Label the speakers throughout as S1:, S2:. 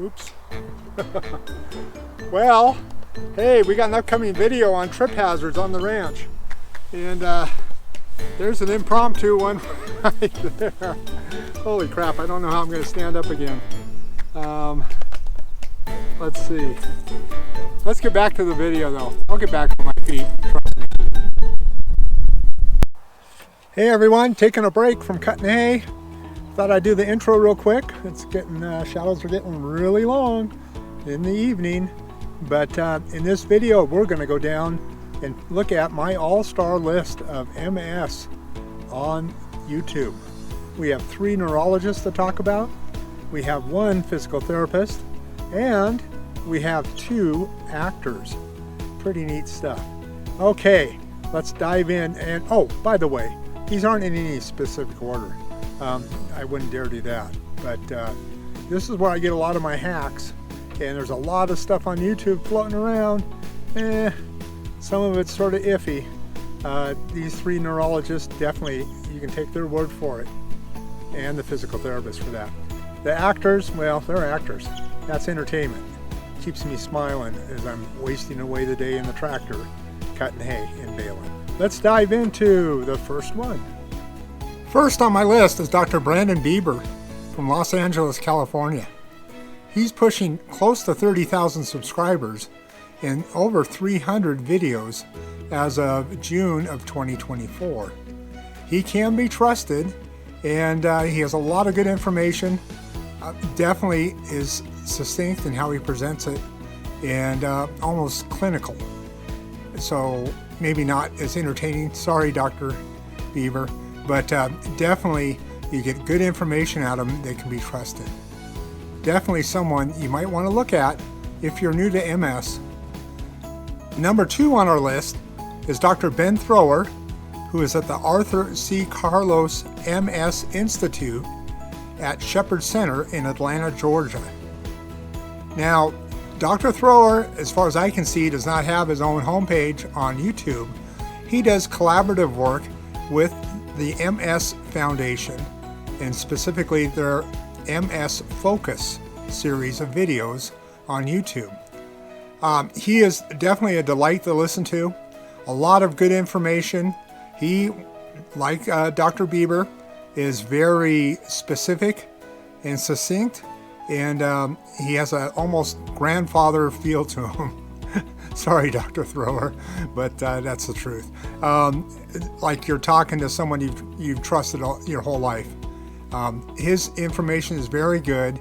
S1: Oops. Well, hey, we got an upcoming video on trip hazards on the ranch. And there's an impromptu one right there. Holy crap, I don't know how I'm going to stand up again. Let's see. Let's get back to the video though. I'll get back to my feet, trust me. Hey everyone, taking a break from cutting hay. Thought I'd do the intro real quick. It's getting, shadows are getting really long in the evening. But in this video, we're going to go down and look at my all-star list of MS on YouTube. We have 3 neurologists to talk about. We have 1 physical therapist. And we have 2 actors. Pretty neat stuff. Okay, let's dive in. And oh, by the way, these aren't in any specific order. I wouldn't dare do that. But this is where I get a lot of my hacks. And there's a lot of stuff on YouTube floating around. Some of it's sort of iffy. These 3 neurologists, definitely, you can take their word for it. And the physical therapist for that. The actors, well, they're actors. That's entertainment. Keeps me smiling as I'm wasting away the day in the tractor, cutting hay and baling. Let's dive into the first one. First on my list is Dr. Brandon Beaber from Los Angeles, California. He's pushing close to 30,000 subscribers and over 300 videos as of June of 2024. He can be trusted, and he has a lot of good information. Definitely is succinct in how he presents it, and almost clinical. So maybe not as entertaining. Sorry, Dr. Beaver, but definitely you get good information out of him that can be trusted. Definitely someone you might want to look at if you're new to MS. Number 2 on our list is Dr. Ben Thrower, who is at the Arthur C. Carlos MS Institute at Shepherd Center in Atlanta, Georgia. Now, Dr. Thrower, as far as I can see, does not have his own homepage on YouTube. He does collaborative work with the MS Foundation, and specifically their MS Focus series of videos on YouTube. He is definitely a delight to listen to. A lot of good information. He, like Dr. Beaber, is very specific and succinct, and he has an almost grandfather feel to him. Sorry, Dr. Thrower, but that's the truth. Like you're talking to someone you've trusted your whole life. His information is very good.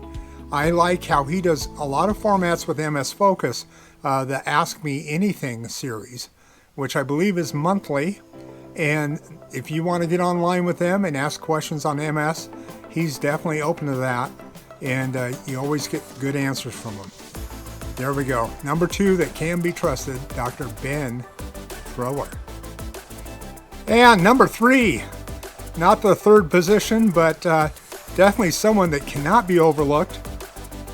S1: I like how he does a lot of formats with MS Focus, the Ask Me Anything series, which I believe is monthly. And if you want to get online with them and ask questions on MS, he's definitely open to that. And you always get good answers from him. There we go. Number 2 that can be trusted, Dr. Ben Thrower. And number 3, not the 3rd position, but definitely someone that cannot be overlooked,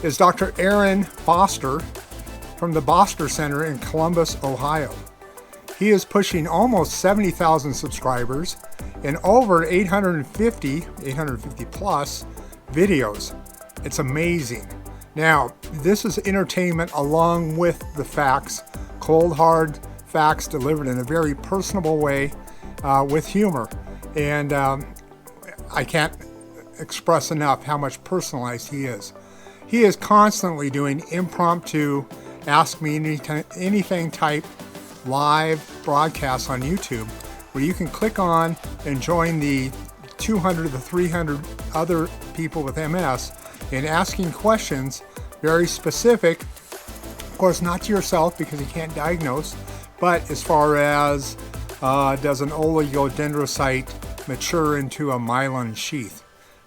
S1: is Dr. Aaron Boster from the Boster Center in Columbus, Ohio. He is pushing almost 70,000 subscribers and over 850 plus videos. It's amazing. Now, this is entertainment along with the facts, cold hard facts delivered in a very personable way with humor. And I can't express enough how much personalized he is. He is constantly doing impromptu, ask me anything type live broadcasts on YouTube, where you can click on and join the 200 to 300 other people with MS in asking questions, very specific, of course not to yourself because you can't diagnose, but as far as does an oligodendrocyte mature into a myelin sheath?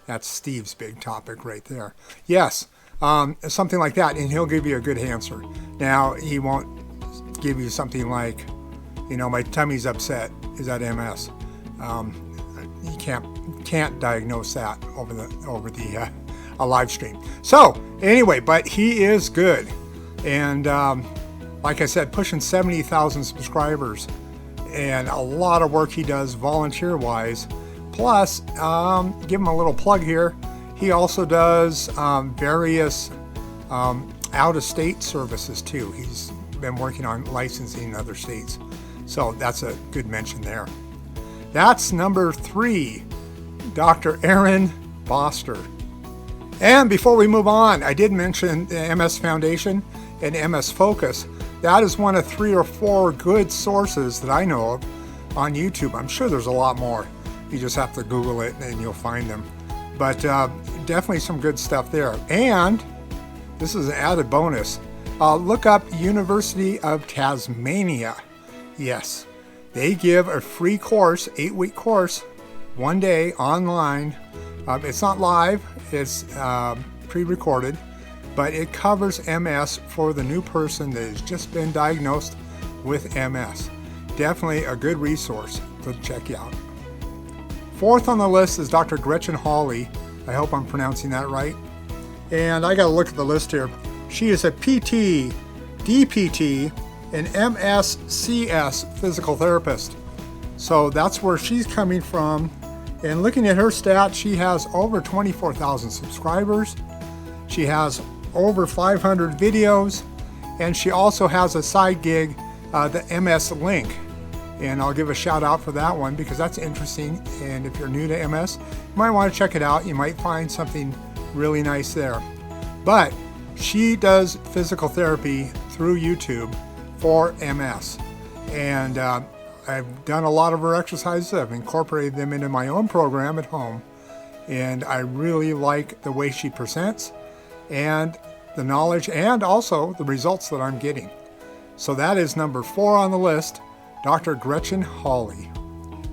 S1: That's Steve's big topic right there. Yes, something like that, and he'll give you a good answer. Now, he won't give you something like, you know, my tummy's upset. Is that MS? You can't diagnose that over the a live stream. So anyway, but he is good, and like I said, pushing 70,000 subscribers, and a lot of work he does volunteer-wise. Plus, give him a little plug here. He also does various out-of-state services too. He's been working on licensing in other states. So that's a good mention there. That's number 3, Dr. Aaron Boster. And before we move on, I did mention the MS Foundation and MS Focus. That is one of 3 or 4 good sources that I know of on YouTube. I'm sure there's a lot more. You just have to Google it and you'll find them. But definitely some good stuff there. And this is an added bonus. Look up University of Tasmania. Yes, they give a free course, 8-week course, 1 day online. It's not live, it's pre-recorded, but it covers MS for the new person that has just been diagnosed with MS. Definitely a good resource to check out. 4th on the list is Dr. Gretchen Hawley. I hope I'm pronouncing that right. And I got to look at the list here. She is a PT, DPT, and MSCS physical therapist. So that's where she's coming from. And looking at her stats, she has over 24,000 subscribers. She has over 500 videos. And she also has a side gig, the MS Link. And I'll give a shout out for that one because that's interesting. And if you're new to MS, you might want to check it out. You might find something really nice there. But she does physical therapy through YouTube for MS. And I've done a lot of her exercises. I've incorporated them into my own program at home. And I really like the way she presents and the knowledge and also the results that I'm getting. So that is number 4 on the list, Dr. Gretchen Hawley.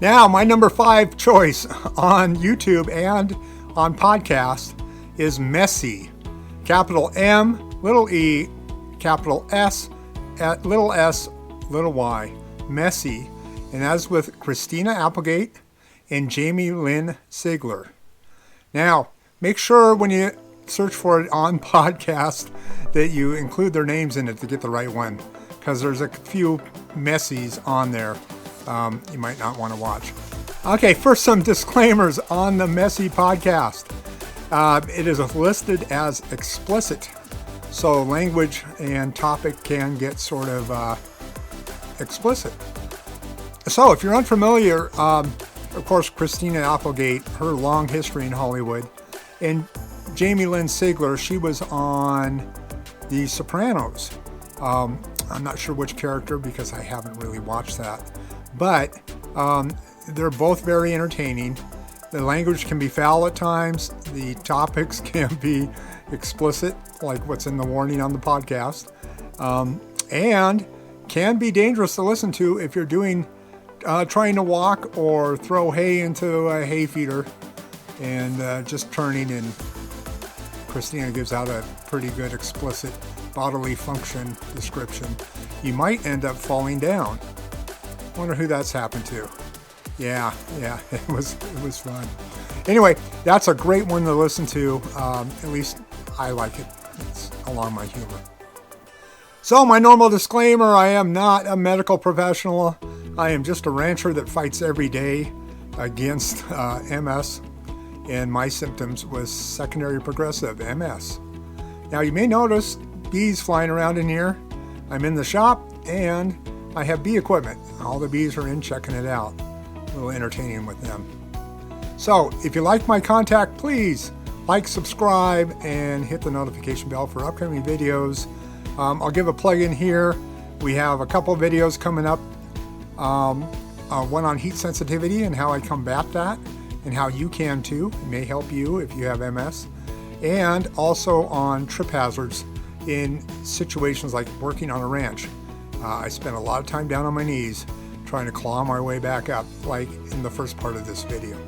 S1: Now, my number 5 choice on YouTube and on podcast is Messy. Capital M, little e, capital S, little s, little y. Messy. And that's with Christina Applegate and Jamie Lynn Sigler. Now, make sure when you search for it on podcast that you include their names in it to get the right one, because there's a few messies on there you might not want to watch. Okay, first some disclaimers on the Messy podcast. It is listed as explicit, so language and topic can get sort of explicit. So if you're unfamiliar, of course, Christina Applegate, her long history in Hollywood, and Jamie Lynn Sigler, she was on The Sopranos. I'm not sure which character because I haven't really watched that, but they're both very entertaining. The language can be foul at times. The topics can be explicit, like what's in the warning on the podcast, and can be dangerous to listen to if you're trying to walk or throw hay into a hay feeder and just turning. And Christina gives out a pretty good explicit bodily function description. You might end up falling down. Wonder who that's happened to. Yeah, it was fun. Anyway, that's a great one to listen to. At least I like it. It's along my humor. So my normal disclaimer, I am not a medical professional. I am just a rancher that fights every day against MS, and my symptoms was secondary progressive MS. Now you may notice bees flying around in here. I'm in the shop and I have bee equipment. All the bees are in checking it out. A little entertaining with them. So if you like my content, please like, subscribe, and hit the notification bell for upcoming videos. I'll give a plug in here. We have a couple videos coming up. One on heat sensitivity and how I combat that and how you can too. It may help you if you have MS. And also on trip hazards in situations like working on a ranch. I spent a lot of time down on my knees trying to claw my way back up, like in the first part of this video.